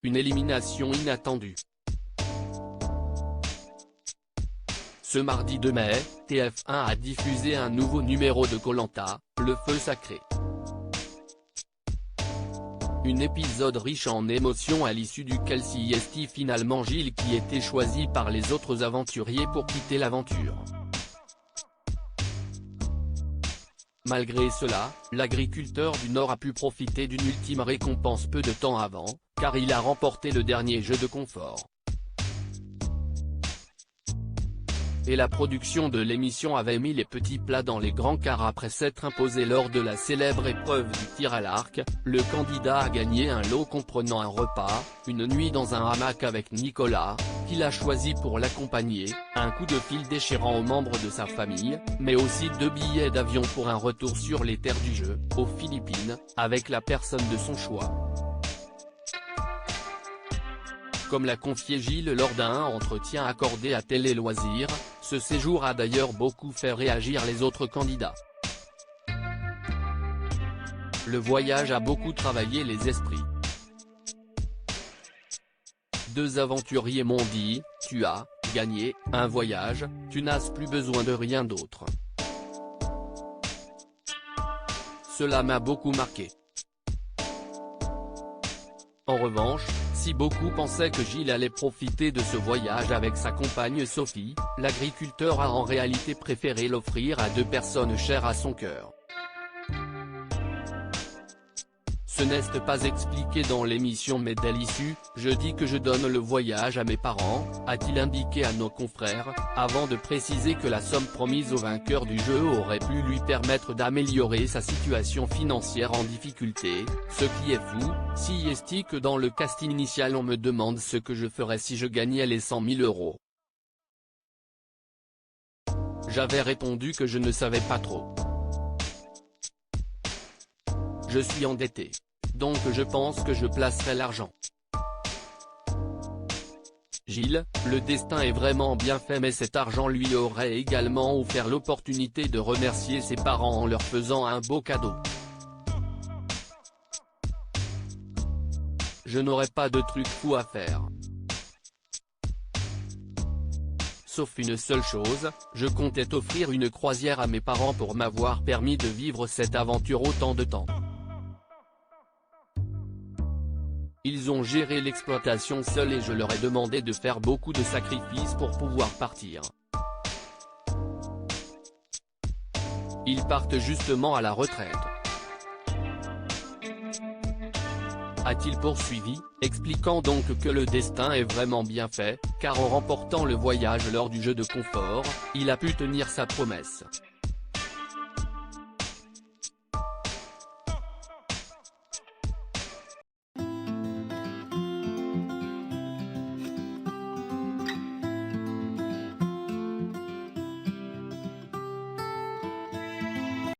une élimination inattendue. Ce mardi 2 mai, TF1 a diffusé un nouveau numéro de Koh-Lanta, Le Feu Sacré. Un épisode riche en émotions à l'issue duquel c'est finalement Gilles qui était choisi par les autres aventuriers pour quitter l'aventure. Malgré cela, l'agriculteur du Nord a pu profiter d'une ultime récompense peu de temps avant, car il a remporté le dernier jeu de confort. Et la production de l'émission avait mis les petits plats dans les grands car après s'être imposé lors de la célèbre épreuve du tir à l'arc, le candidat a gagné un lot comprenant un repas, une nuit dans un hamac avec Nicolas, qu'il a choisi pour l'accompagner, un coup de fil déchirant aux membres de sa famille, mais aussi 2 billets d'avion pour un retour sur les terres du jeu, aux Philippines, avec la personne de son choix. Comme l'a confié Gilles lors d'un entretien accordé à Télé Loisirs, ce séjour a d'ailleurs beaucoup fait réagir les autres candidats. Le voyage a beaucoup travaillé les esprits. 2 aventuriers m'ont dit, tu as gagné un voyage, tu n'as plus besoin de rien d'autre. Cela m'a beaucoup marqué. En revanche, si beaucoup pensaient que Gilles allait profiter de ce voyage avec sa compagne Sophie, l'agriculteur a en réalité préféré l'offrir à 2 personnes chères à son cœur. Ce n'est pas expliqué dans l'émission mais dès l'issue, je dis que je donne le voyage à mes parents, a-t-il indiqué à nos confrères, avant de préciser que la somme promise au vainqueur du jeu aurait pu lui permettre d'améliorer sa situation financière en difficulté, ce qui est fou, si est que dans le casting initial on me demande ce que je ferais si je gagnais les 100 000 €. J'avais répondu que je ne savais pas trop. Je suis endetté. Donc je pense que je placerai l'argent. Gilles, le destin est vraiment bien fait mais cet argent lui aurait également offert l'opportunité de remercier ses parents en leur faisant un beau cadeau. Je n'aurais pas de truc fou à faire. Sauf une seule chose, je comptais offrir une croisière à mes parents pour m'avoir permis de vivre cette aventure autant de temps. Ils ont géré l'exploitation seuls et je leur ai demandé de faire beaucoup de sacrifices pour pouvoir partir. Ils partent justement à la retraite. A-t-il poursuivi, expliquant donc que le destin est vraiment bien fait, car en remportant le voyage lors du jeu de confort, il a pu tenir sa promesse.